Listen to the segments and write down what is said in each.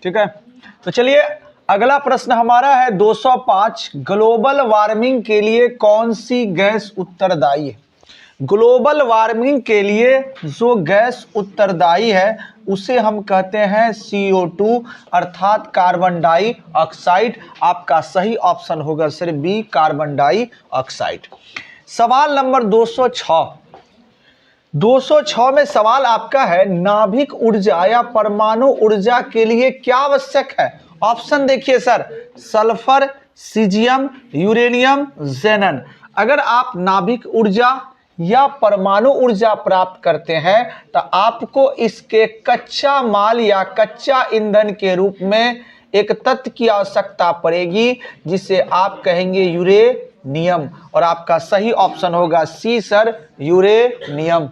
ठीक है, तो चलिए अगला प्रश्न हमारा है 205। ग्लोबल वार्मिंग के लिए कौन सी गैस उत्तरदायी है? ग्लोबल वार्मिंग के लिए जो गैस उत्तरदायी है उसे हम कहते हैं CO2 अर्थात कार्बन डाइऑक्साइड। आपका सही ऑप्शन होगा सर बी, कार्बन डाइऑक्साइड। सवाल नंबर 206। 206 में सवाल आपका है, नाभिक ऊर्जा या परमाणु ऊर्जा के लिए क्या आवश्यक है? ऑप्शन देखिए सर, सल्फर, सीजियम, यूरेनियम, ज़ेनन। अगर आप नाभिक ऊर्जा या परमाणु ऊर्जा प्राप्त करते हैं तो आपको इसके कच्चा माल या कच्चा ईंधन के रूप में एक तत्व की आवश्यकता पड़ेगी जिसे आप कहेंगे यूरेनियम, और आपका सही ऑप्शन होगा सी सर, यूरेनियम।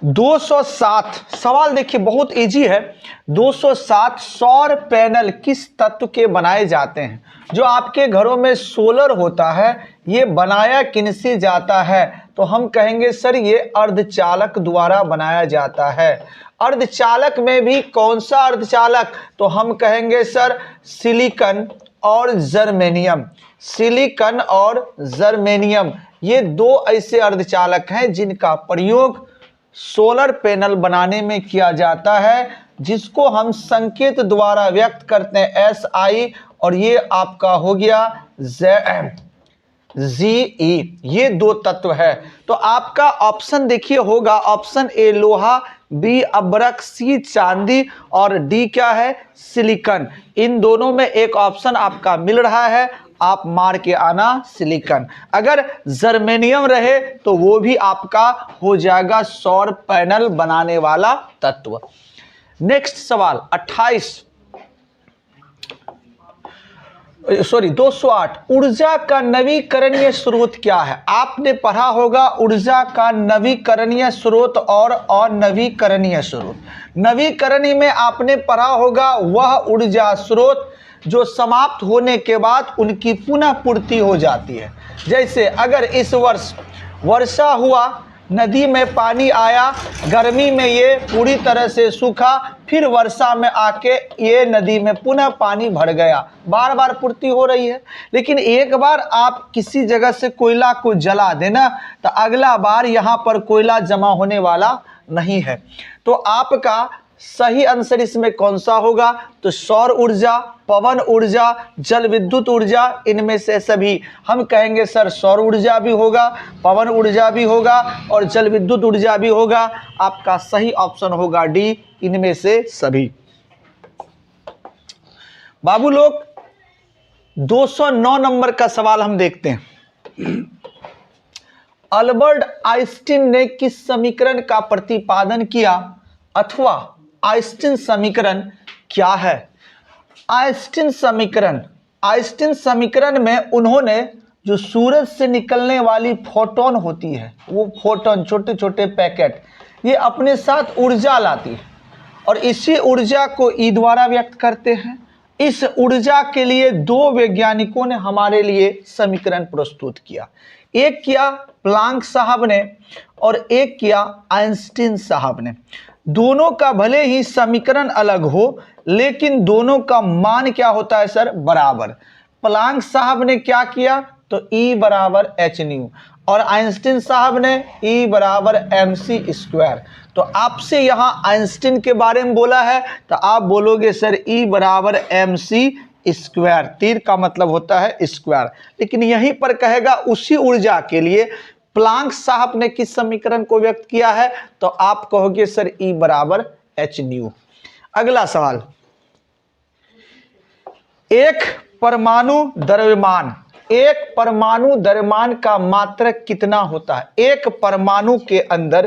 207 सवाल देखिए बहुत इजी है। 207 सौर पैनल किस तत्व के बनाए जाते हैं? जो आपके घरों में सोलर होता है ये बनाया किनसे जाता है? तो हम कहेंगे सर ये अर्धचालक द्वारा बनाया जाता है। अर्धचालक में भी कौन सा अर्धचालक? तो हम कहेंगे सर सिलिकॉन और जर्मेनियम। सिलिकॉन और जर्मेनियम ये दो ऐसे अर्धचालक हैं जिनका प्रयोग सोलर पैनल बनाने में किया जाता है, जिसको हम संकेत द्वारा व्यक्त करते हैं SI, और ये आपका हो गया ZE। ये दो तत्व है। तो आपका ऑप्शन देखिए होगा ऑप्शन ए लोहा, बी अब्रक, सी चांदी और डी क्या है? सिलिकॉन। इन दोनों में एक ऑप्शन आपका मिल रहा है, आप मार के आना सिलिकॉन। अगर जर्मेनियम रहे तो वो भी आपका हो जाएगा सौर पैनल बनाने वाला तत्व। नेक्स्ट सवाल 208। ऊर्जा का नवीकरणीय स्रोत क्या है? आपने पढ़ा होगा ऊर्जा का नवीकरणीय स्रोत और अनवीकरणीय स्रोत। नवीकरणीय में आपने पढ़ा होगा वह ऊर्जा स्रोत जो समाप्त होने के बाद उनकी पुनः पूर्ति हो जाती है। जैसे अगर इस वर्ष वर्षा हुआ, नदी में पानी आया, गर्मी में ये पूरी तरह से सूखा, फिर वर्षा में आके ये नदी में पुनः पानी भर गया, बार बार पूर्ति हो रही है। लेकिन एक बार आप किसी जगह से कोयला को जला देना तो अगला बार यहाँ पर कोयला जमा होने वाला नहीं है। तो आपका सही आंसर इसमें कौन सा होगा? तो सौर ऊर्जा, पवन ऊर्जा, जल विद्युत ऊर्जा, इनमें से सभी। हम कहेंगे सर सौर ऊर्जा भी होगा, पवन ऊर्जा भी होगा और जल विद्युत ऊर्जा भी होगा। आपका सही ऑप्शन होगा डी, इनमें से सभी। बाबू लोग 209 नंबर का सवाल हम देखते हैं। अल्बर्ट आइंस्टीन ने किस समीकरण का प्रतिपादन किया, अथवा आइंस्टीन समीकरण क्या है? आइंस्टीन समीकरण में उन्होंने जो सूरज से निकलने वाली फोटोन होती है, वो फोटोन छोटे छोटे पैकेट, ये अपने साथ ऊर्जा लाती है और इसी ऊर्जा को ई द्वारा व्यक्त करते हैं। इस ऊर्जा के लिए दो वैज्ञानिकों ने हमारे लिए समीकरण प्रस्तुत किया। एक किया प्लांक साहब ने और एक किया आइंस्टीन साहब ने। दोनों का भले ही समीकरण अलग हो लेकिन दोनों का मान क्या होता है सर? बराबर। प्लांक साहब ने क्या किया? तो E बराबर h/न्यू और आइंस्टीन साहब ने E बराबर mc²। तो आपसे यहां आइंस्टीन के बारे में बोला है तो आप बोलोगे सर E बराबर mc²। तीर का मतलब होता है स्क्वायर। लेकिन यहीं पर कहेगा उसी ऊर्जा के लिए प्लांक साहब ने किस समीकरण को व्यक्त किया है? तो आप कहोगे सर E बराबर h/न्यू। अगला सवाल, एक परमाणु द्रव्यमान का मात्रक कितना होता है? एक परमाणु के अंदर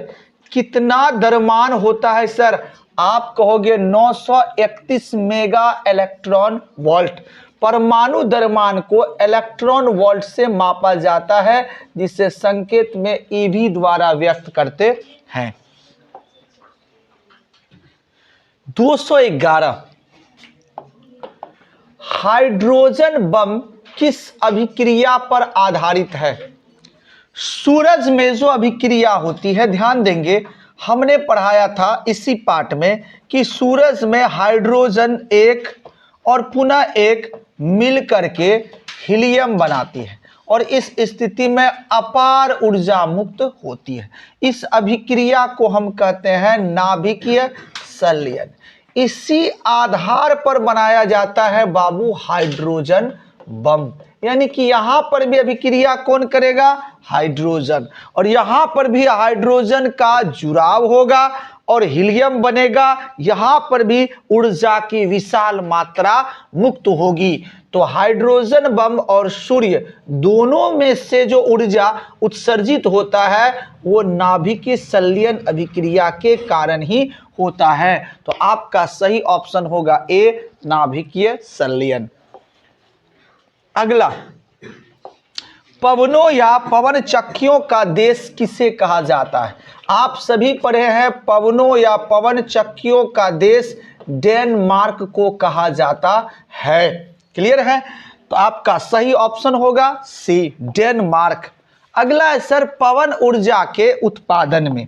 कितना द्रव्यमान होता है सर? आप कहोगे 931 मेगा इलेक्ट्रॉन वोल्ट। परमाणु द्रव्यमान को इलेक्ट्रॉन वोल्ट से मापा जाता है, जिसे संकेत में EV द्वारा व्यक्त करते हैं। 211 हाइड्रोजन बम किस अभिक्रिया पर आधारित है? सूरज में जो अभिक्रिया होती है, ध्यान देंगे, हमने पढ़ाया था इसी पाठ में कि सूरज में हाइड्रोजन एक और पुनः एक मिल करके हीलियम बनाती है और इस स्थिति में अपार ऊर्जा मुक्त होती है। इस अभिक्रिया को हम कहते हैं नाभिकीय संलयन। इसी आधार पर बनाया जाता है बाबू हाइड्रोजन बम, यानी कि यहां पर भी अभिक्रिया कौन करेगा? हाइड्रोजन, और यहां पर भी हाइड्रोजन का जुड़ाव होगा और हीलियम बनेगा। यहां पर भी ऊर्जा की विशाल मात्रा मुक्त होगी। तो हाइड्रोजन बम और सूर्य दोनों में से जो ऊर्जा उत्सर्जित होता है वो नाभिकीय संलयन अभिक्रिया के कारण ही होता है। तो आपका सही ऑप्शन होगा ए, नाभिकीय संलयन। अगला, पवनों या पवन चक्कियों का देश किसे कहा जाता है? आप सभी पढ़े हैं पवनों या पवन चक्कियों का देश डेनमार्क को कहा जाता है। क्लियर है? तो आपका सही ऑप्शन होगा सी, डेनमार्क। अगला है सर, पवन ऊर्जा के उत्पादन में,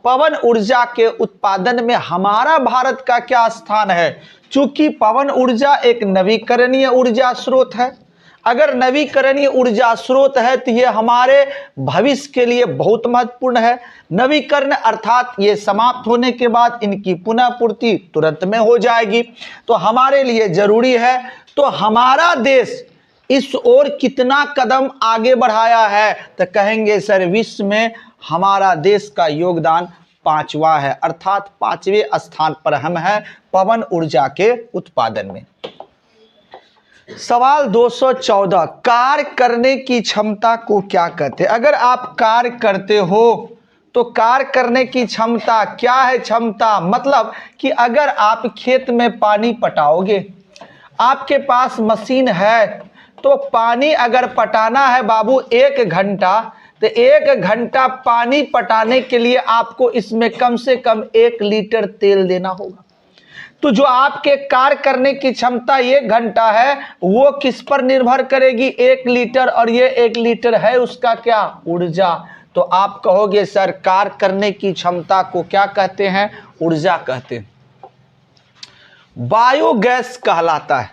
पवन ऊर्जा के उत्पादन में हमारा भारत का क्या स्थान है? चूंकि पवन ऊर्जा एक नवीकरणीय ऊर्जा स्रोत है। अगर नवीकरणीय ऊर्जा स्रोत है तो ये हमारे भविष्य के लिए बहुत महत्वपूर्ण है। नवीकरण अर्थात ये समाप्त होने के बाद इनकी पुनः पूर्ति तुरंत में हो जाएगी, तो हमारे लिए जरूरी है। तो हमारा देश इस ओर कितना कदम आगे बढ़ाया है? तो कहेंगे सर विश्व में हमारा देश का योगदान 5वां है, अर्थात 5वें स्थान पर हम हैं पवन ऊर्जा के उत्पादन में। सवाल 214, कार्य करने की क्षमता को क्या कहते हैं? अगर आप कार्य करते हो तो कार्य करने की क्षमता क्या है? क्षमता मतलब कि अगर आप खेत में पानी पटाओगे, आपके पास मशीन है, तो पानी अगर पटाना है बाबू 1 घंटा, तो 1 घंटा पानी पटाने के लिए आपको इसमें कम से कम 1 लीटर तेल देना होगा। तो जो आपके कार्य करने की क्षमता 1 घंटा है वो किस पर निर्भर करेगी? 1 लीटर, और ये 1 लीटर है उसका क्या? ऊर्जा। तो आप कहोगे सर कार्य करने की क्षमता को क्या कहते हैं? ऊर्जा कहते हैं। बायोगैस कहलाता है।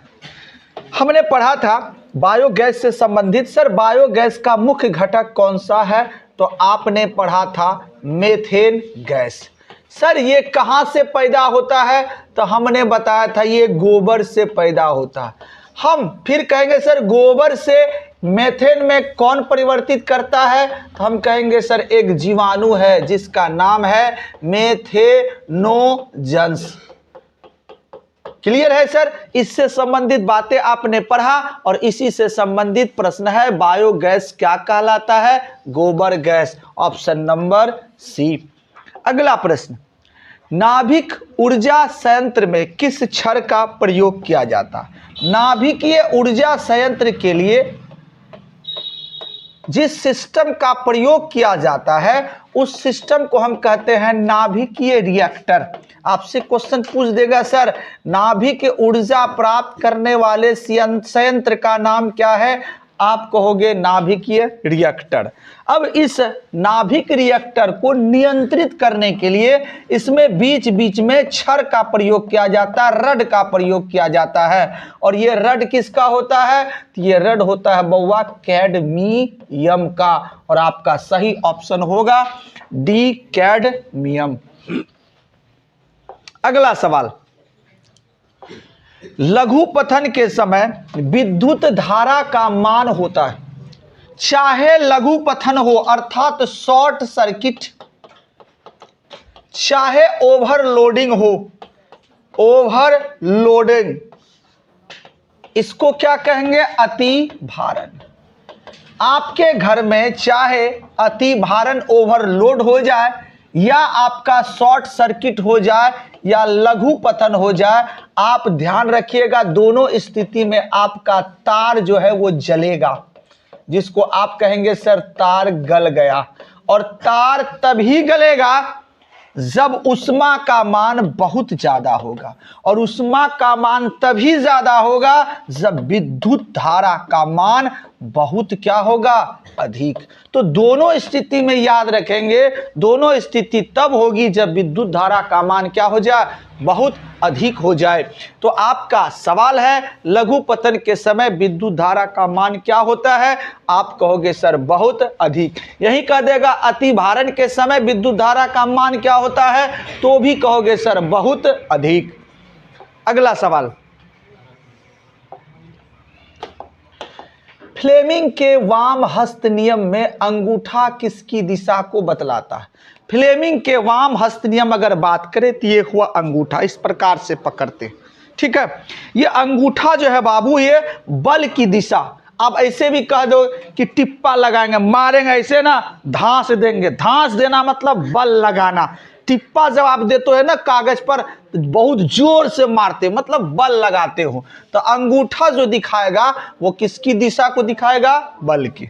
हमने पढ़ा था बायोगैस से संबंधित, सर बायोगैस का मुख्य घटक कौन सा है? तो आपने पढ़ा था मेथेन गैस। सर ये कहां से पैदा होता है? तो हमने बताया था ये गोबर से पैदा होता है। हम फिर कहेंगे सर गोबर से मेथेन में कौन परिवर्तित करता है? तो हम कहेंगे सर एक जीवाणु है जिसका नाम है मेथेनोजन्स। क्लियर है सर? इससे संबंधित बातें आपने पढ़ा और इसी से संबंधित प्रश्न है बायोगैस क्या कहलाता है? गोबर गैस। Option number C. अगला प्रश्न, नाभिक ऊर्जा संयंत्र में किस क्षण का प्रयोग किया जाता है? नाभिकीय ऊर्जा संयंत्र के लिए जिस सिस्टम का प्रयोग किया जाता है उस सिस्टम को हम कहते हैं नाभिकीय रिएक्टर। आपसे क्वेश्चन पूछ देगा सर नाभिक ऊर्जा प्राप्त करने वाले संयंत्र का नाम क्या है? आप कहोगे नाभिकीय रिएक्टर। अब इस नाभिक रिएक्टर को नियंत्रित करने के लिए इसमें बीच बीच में क्षण का प्रयोग किया जाता है, रड का प्रयोग किया जाता है। और ये रड किसका होता है? तो ये रड होता है बउआ कैडमियम का। और आपका सही ऑप्शन होगा डी, कैडमियम। अगला सवाल, लघु पतन के समय विद्युत धारा का मान होता है, चाहे लघु पतन हो अर्थात शॉर्ट सर्किट, चाहे ओवरलोडिंग हो, ओवरलोडिंग, इसको क्या कहेंगे? अति भारण। आपके घर में चाहे अति भारण ओवरलोड हो जाए या आपका शॉर्ट सर्किट हो जाए या लघु पतन हो जाए, आप ध्यान रखिएगा दोनों स्थिति में आपका तार जो है वो जलेगा, जिसको आप कहेंगे सर तार गल गया। और तार तभी गलेगा जब उष्मा का मान बहुत ज्यादा होगा, और उष्मा का मान तभी ज्यादा होगा जब विद्युत धारा का मान बहुत क्या होगा? अधिक। तो दोनों स्थिति में याद रखेंगे, दोनों स्थिति तब होगी जब विद्युत धारा का मान क्या हो जाए, बहुत अधिक हो जाए। तो आपका सवाल है लघु पतन के समय विद्युत धारा का मान क्या होता है, आप कहोगे सर बहुत अधिक। यही कह देगा अति भारण के समय विद्युत धारा का मान क्या होता है, तो भी कहोगे सर बहुत अधिक। अगला सवाल, फ्लेमिंग के वाम हस्त नियम में अंगूठा किसकी दिशा को बतलाता है। फ्लेमिंग के वाम हस्त नियम अगर बात करें तो ये हुआ अंगूठा, इस प्रकार से पकड़ते, ठीक है। ये अंगूठा जो है बाबू ये बल की दिशा, आप ऐसे भी कह दो कि टिप्पा लगाएंगे, मारेंगे ऐसे ना, धांस देंगे, धांस देना मतलब बल लगाना। टिप्पा जब आप देते हो ना कागज पर बहुत जोर से मारते मतलब बल लगाते हो। तो अंगूठा जो दिखाएगा वो किसकी दिशा को दिखाएगा, बल की।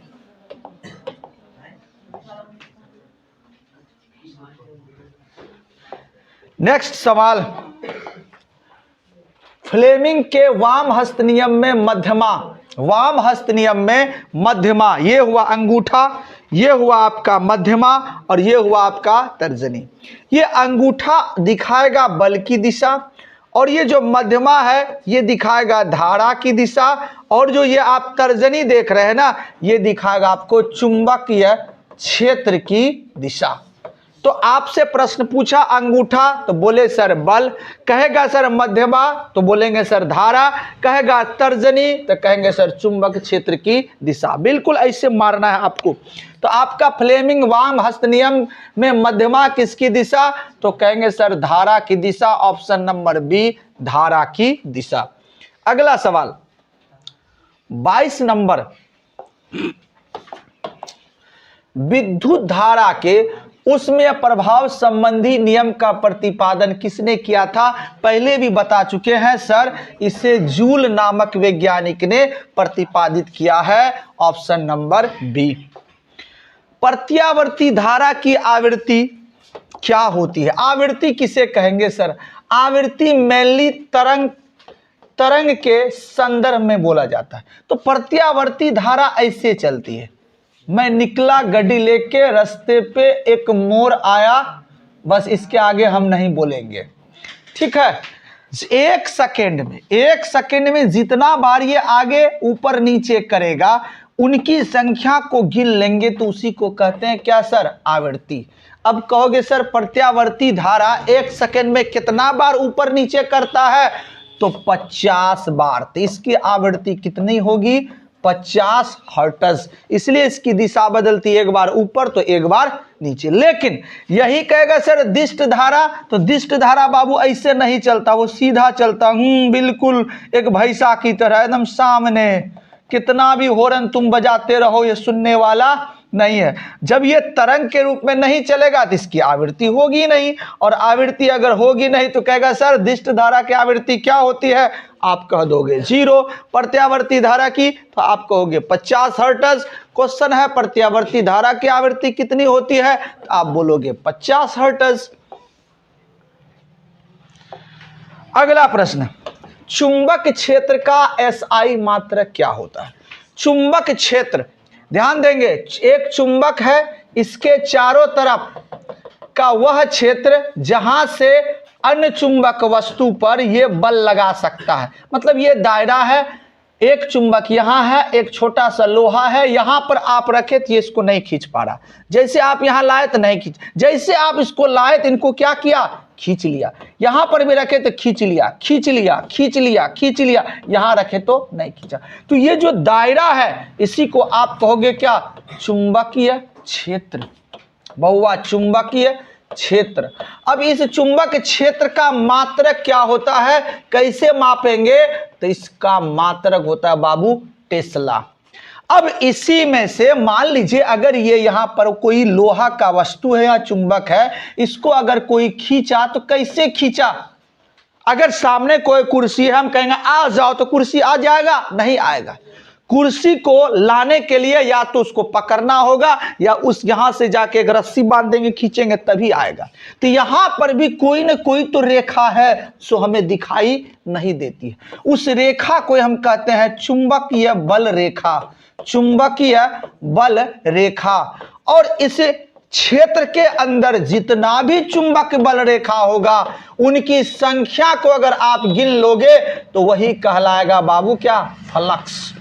नेक्स्ट सवाल, फ्लेमिंग के वाम हस्त नियम में मध्यमा, वाम हस्त नियम में मध्यमा, ये हुआ अंगूठा, ये हुआ आपका मध्यमा और ये हुआ आपका तर्जनी। ये अंगूठा दिखाएगा बल की दिशा और ये जो मध्यमा है ये दिखाएगा धारा की दिशा, और जो ये आप तर्जनी देख रहे हैं ना ये दिखाएगा आपको चुंबकीय क्षेत्र की दिशा। तो आपसे प्रश्न पूछा अंगूठा तो बोले सर बल, कहेगा सर मध्यमा तो बोलेंगे सर धारा, कहेगा तर्जनी तो कहेंगे सर चुंबक क्षेत्र की दिशा। बिल्कुल ऐसे मारना है आपको। तो आपका फ्लेमिंग वाम हस्त नियम में मध्यमा किसकी दिशा, तो कहेंगे सर धारा की दिशा, ऑप्शन नंबर बी धारा की दिशा। अगला सवाल 22 नंबर, विद्युत धारा के उसमें प्रभाव संबंधी नियम का प्रतिपादन किसने किया था, पहले भी बता चुके हैं सर, इसे जूल नामक वैज्ञानिक ने प्रतिपादित किया है, ऑप्शन नंबर बी। प्रत्यावर्ती धारा की आवृत्ति क्या होती है, आवृत्ति किसे कहेंगे सर, आवृत्ति मेनली तरंग के संदर्भ में बोला जाता है। तो प्रत्यावर्ती धारा ऐसे चलती है, मैं निकला गाड़ी लेके, रास्ते पे एक मोर आया, बस इसके आगे हम नहीं बोलेंगे, ठीक है। एक सेकेंड में जितना बार ये आगे ऊपर नीचे करेगा उनकी संख्या को गिन लेंगे तो उसी को कहते हैं क्या सर, आवृत्ति। अब कहोगे सर प्रत्यावर्ती धारा एक सेकेंड में कितना बार ऊपर नीचे करता है, तो 50 बार। तो इसकी आवृत्ति कितनी होगी, 50 हर्ट्ज। इसलिए इसकी दिशा बदलती, एक बार ऊपर तो एक बार नीचे। लेकिन यही कहेगा सर दिष्ट धारा, तो दिष्ट धारा बाबू ऐसे नहीं चलता, वो सीधा चलता, बिल्कुल एक भैंसा की तरह एकदम सामने, कितना भी हॉर्न तुम बजाते रहो ये सुनने वाला नहीं है। जब ये तरंग के रूप में नहीं चलेगा तो इसकी आवृत्ति होगी नहीं, और आवृत्ति अगर होगी नहीं तो कहेगा सर दिष्ट धारा की आवृत्ति क्या होती है, आप कह दोगे 0। प्रत्यावर्ती धारा की तो आप कहोगे 50 हर्ट्ज। क्वेश्चन है प्रत्यावर्ती धारा की आवृत्ति कितनी होती है, तो आप बोलोगे 50 हर्ट्ज। अगला प्रश्न, चुंबक क्षेत्र का एसआई मात्रक क्या होता है। चुंबक क्षेत्र, ध्यान देंगे, एक चुंबक है, इसके चारों तरफ का वह क्षेत्र जहां से अन्य चुंबक वस्तु पर यह बल लगा सकता है। मतलब ये दायरा है, एक चुंबक यहां है, एक छोटा सा लोहा है, यहां पर आप रखे तो ये इसको नहीं खींच पा रहा, जैसे आप यहां लाए तो नहीं खींच, जैसे आप इसको लाए तो इनको क्या किया, खींच लिया। यहां पर भी रखे तो खींच लिया, खींच लिया, खींच लिया, खींच लिया, यहां रखे तो नहीं खींचा। तो ये जो दायरा है इसी को आप कहोगे क्या, चुंबकीय क्षेत्र, बहुआ चुंबकीय क्षेत्र। अब इस चुंबक क्षेत्र का मात्रक क्या होता है, कैसे मापेंगे, तो इसका मात्रक होता है बाबू टेस्ला। अब इसी में से मान लीजिए अगर ये यहां पर कोई लोहा का वस्तु है या चुंबक है, इसको अगर कोई खींचा तो कैसे खींचा, अगर सामने कोई कुर्सी है हम कहेंगे आ जाओ तो कुर्सी आ जाएगा, नहीं आएगा। कुर्सी को लाने के लिए या तो उसको पकड़ना होगा या उस यहां से जाके एक रस्सी बांध देंगे, खींचेंगे तभी आएगा। तो यहां पर भी कोई ना कोई तो रेखा है सो हमें दिखाई नहीं देती है, उस रेखा को हम कहते हैं चुंबकीय बल रेखा। चुंबकीय बल रेखा। और इस क्षेत्र के अंदर जितना भी चुंबक बल रेखा होगा उनकी संख्या को अगर आप गिन लोगे तो वही कहलाएगा बाबू क्या, फ्लक्स,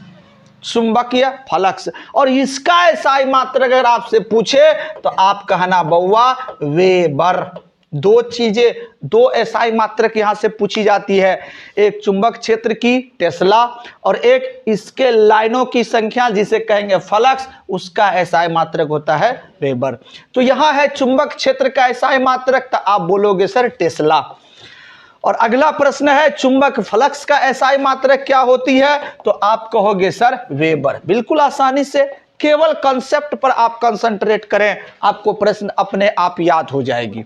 चुंबकीय फ्लक्स। और इसका एसआई मात्रक अगर आपसे पूछे तो आप कहना बउआ वेबर। दो चीजें, दो एसआई मात्रक यहां से पूछी जाती है, एक चुंबक क्षेत्र की टेस्ला और एक इसके लाइनों की संख्या जिसे कहेंगे फ्लक्स, उसका एसआई मात्रक होता है वेबर। तो यहां है चुंबक क्षेत्र का एसआई मात्रक, तो आप बोलोगे सर टेस्ला। और अगला प्रश्न है चुंबक फ्लक्स का एसआई मात्रक क्या होती है, तो आप कहोगे सर वेबर। बिल्कुल आसानी से, केवल कंसेप्ट पर आप कंसंट्रेट करें, आपको प्रश्न अपने आप याद हो जाएगी।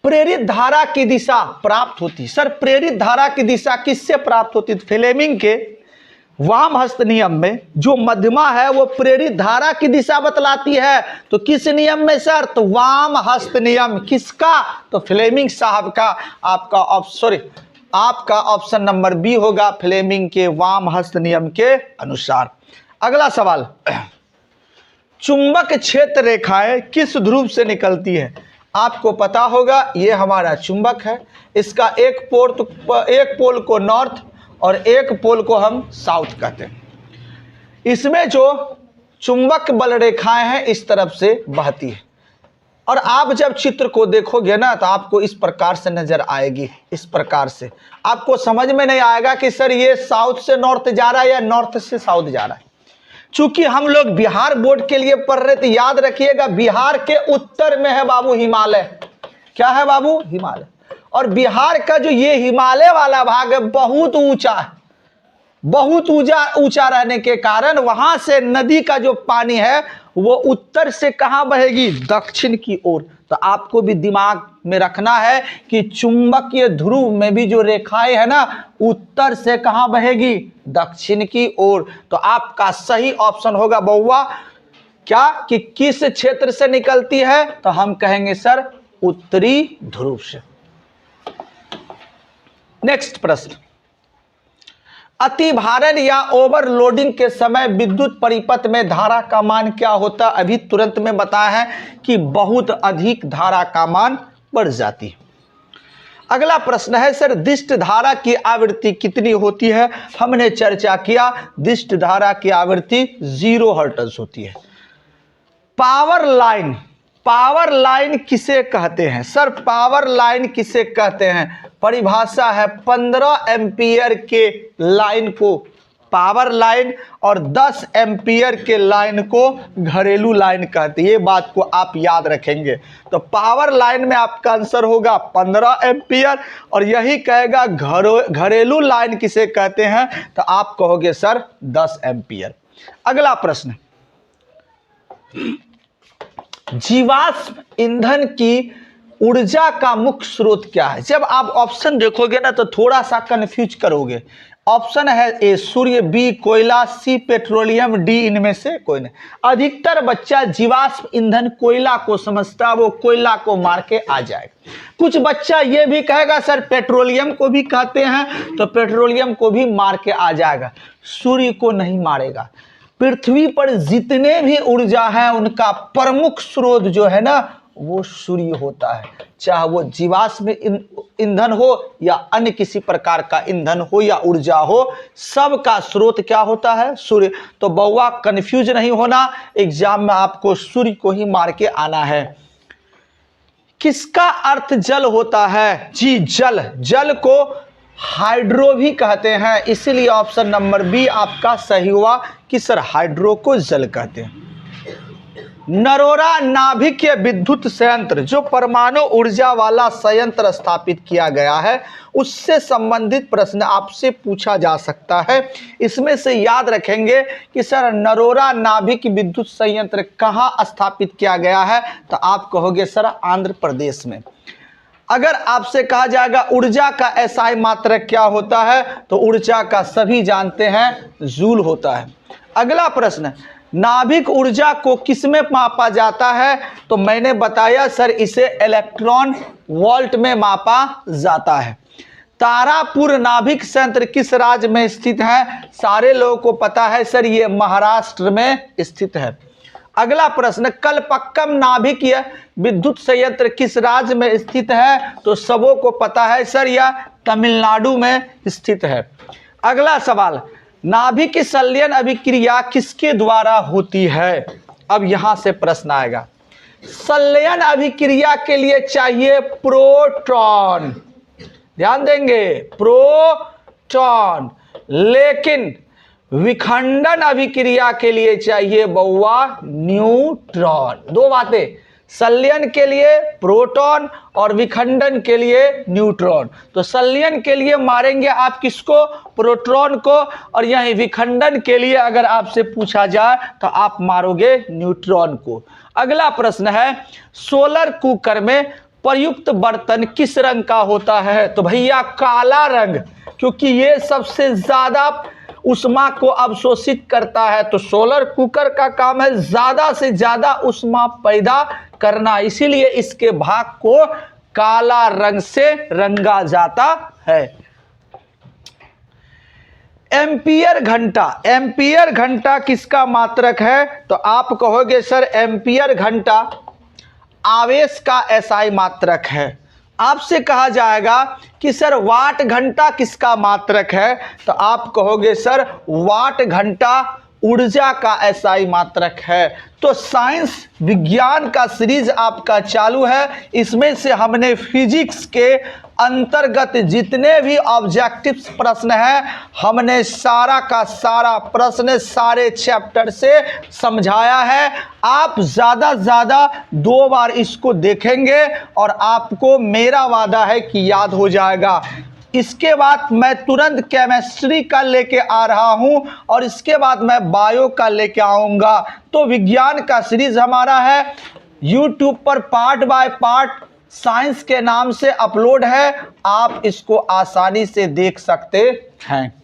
प्रेरित धारा की दिशा प्राप्त होती, सर प्रेरित धारा की दिशा किससे प्राप्त होती? फ्लेमिंग के वाम हस्त नियम में जो मध्यमा है वो प्रेरित धारा की दिशा बतलाती है। तो किस नियम में सर? तो वाम हस्त नियम। किसका? तो फ्लेमिंग साहब का। आपका ऑप्शन नंबर बी होगा, फ्लेमिंग के वाम हस्त नियम के अनुसार। अगला सवाल, चुंबक क्षेत्र रेखाएं किस ध्रुव से निकलती है? आपको पता होगा ये हमारा चुंबक है, इसका एक पोल को नॉर्थ और एक पोल को हम साउथ कहते हैं। इसमें जो चुंबक बल रेखाएं हैं इस तरफ से बहती है। और आप जब चित्र को देखोगे ना तो आपको इस प्रकार से नजर आएगी, इस प्रकार से। आपको समझ में नहीं आएगा कि सर ये साउथ से नॉर्थ जा रहा है या नॉर्थ से साउथ जा रहा है। चूंकि हम लोग बिहार बोर्ड के लिए पढ़ रहे थे, याद रखिएगा बिहार के उत्तर में है बाबू हिमालय। क्या है बाबू? हिमालय। और बिहार का जो ये हिमालय वाला भाग है बहुत ऊंचा है, बहुत ऊंचा रहने के कारण वहां से नदी का जो पानी है वो उत्तर से कहां बहेगी? दक्षिण की ओर। तो आपको भी दिमाग में रखना है कि चुंबकीय ध्रुव में भी जो रेखाएं है ना उत्तर से कहां बहेगी? दक्षिण की ओर। तो आपका सही ऑप्शन होगा बउआ क्या, कि किस क्षेत्र से निकलती है? तो हम कहेंगे सर उत्तरी ध्रुव से। नेक्स्ट प्रश्न, अतिभारण या ओवरलोडिंग के समय विद्युत परिपथ में धारा का मान क्या होता है? अभी तुरंत में बताया है कि बहुत अधिक धारा का मान बढ़ जाती है। अगला प्रश्न है सर दिष्ट धारा की आवृत्ति कितनी होती है? हमने चर्चा किया दिष्ट धारा की आवृत्ति 0 हर्ट्ज होती है। पावर लाइन किसे कहते हैं? सर पावर लाइन किसे कहते हैं? परिभाषा है 15 एम्पियर के लाइन को पावर लाइन और 10 एम्पियर के लाइन को घरेलू लाइन कहते हैं। ये बात को आप याद रखेंगे। तो पावर लाइन में आपका आंसर होगा 15 एम्पियर और यही कहेगा घरेलू लाइन किसे कहते हैं? तो आप कहोगे सर 10 एम्पियर। अगला प्रश्न, जीवाश्म ईंधन की ऊर्जा का मुख्य स्रोत क्या है? जब आप ऑप्शन देखोगे ना तो थोड़ा सा कंफ्यूज करोगे। ऑप्शन है ए सूर्य, बी कोयला, सी पेट्रोलियम, डी इनमें से कोई नहीं। अधिकतर बच्चा जीवाश्म ईंधन कोयला को समझता, वो कोयला को मार के आ जाएगा। कुछ बच्चा ये भी कहेगा सर पेट्रोलियम को भी कहते हैं, तो पेट्रोलियम को भी मार के आ जाएगा, सूर्य को नहीं मारेगा। पृथ्वी पर जितने भी ऊर्जा है उनका प्रमुख स्रोत जो है ना वो सूर्य होता है। चाहे वो जीवाश्म ईंधन हो या अन्य किसी प्रकार का ईंधन हो या ऊर्जा हो, सबका स्रोत क्या होता है? सूर्य। तो बउआ कंफ्यूज नहीं होना, एग्जाम में आपको सूर्य को ही मार के आना है। किसका अर्थ जल होता है? जी जल। जल को हाइड्रो भी कहते हैं, इसीलिए ऑप्शन नंबर बी आपका सही हुआ कि सर हाइड्रो को जल कहते हैं। नरोरा नाभिकीय विद्युत संयंत्र जो परमाणु ऊर्जा वाला संयंत्र स्थापित किया गया है उससे संबंधित प्रश्न आपसे पूछा जा सकता है। इसमें से याद रखेंगे कि सर नरोरा नाभिक विद्युत संयंत्र कहाँ स्थापित किया गया है? तो आप कहोगे सर आंध्र प्रदेश में। अगर आपसे कहा जाएगा ऊर्जा का एसआई मात्रक क्या होता है, तो ऊर्जा का सभी जानते हैं जूल होता है। अगला प्रश्न, नाभिक ऊर्जा को किसमें मापा जाता है? तो मैंने बताया सर इसे इलेक्ट्रॉन वोल्ट में मापा जाता है। तारापुर नाभिक संयंत्र किस राज्य में स्थित है? सारे लोगों को पता है सर, ये महाराष्ट्र में स्थित है। अगला प्रश्न, कलपक्कम नाभिकीय विद्युत संयंत्र किस राज्य में स्थित है? तो सबों को पता है सर, यह तमिलनाडु में स्थित है। अगला सवाल, नाभिक संलयन अभिक्रिया किसके द्वारा होती है? अब यहां से प्रश्न आएगा। संलयन अभिक्रिया के लिए चाहिए प्रोटॉन, ध्यान देंगे, प्रोटॉन, लेकिन विखंडन अभिक्रिया के लिए चाहिए बउआ न्यूट्रॉन। दो बातें, संलयन के लिए प्रोटॉन और विखंडन के लिए न्यूट्रॉन। तो संलयन के लिए मारेंगे आप किसको? प्रोटॉन को, और यही विखंडन के लिए अगर आपसे पूछा जाए तो आप मारोगे न्यूट्रॉन को। अगला प्रश्न है, सोलर कुकर में प्रयुक्त बर्तन किस रंग का होता है? तो भैया काला रंग, क्योंकि ये सबसे ज्यादा उष्मा को अवशोषित करता है। तो सोलर कुकर का काम है ज्यादा से ज्यादा उष्मा पैदा करना, इसीलिए इसके भाग को काला रंग से रंगा जाता है। एम्पियर घंटा, एम्पियर घंटा किसका मात्रक है? तो आप कहोगे सर एम्पियर घंटा आवेश का एसआई मात्रक है। आपसे कहा जाएगा कि सर वाट घंटा किसका मात्रक है? तो आप कहोगे सर वाट घंटा ऊर्जा का एसआई मात्रक है। तो साइंस विज्ञान का सीरीज आपका चालू है, इसमें से हमने फिजिक्स के अंतर्गत जितने भी ऑब्जेक्टिव्स प्रश्न हैं हमने सारा का सारा प्रश्न सारे चैप्टर से समझाया है। आप ज़्यादा से ज़्यादा 2 बार इसको देखेंगे और आपको मेरा वादा है कि याद हो जाएगा। इसके बाद मैं तुरंत केमिस्ट्री का लेके आ रहा हूं और इसके बाद मैं बायो का लेके आऊंगा। तो विज्ञान का सीरीज हमारा है, यूट्यूब पर पार्ट बाय पार्ट साइंस के नाम से अपलोड है, आप इसको आसानी से देख सकते हैं।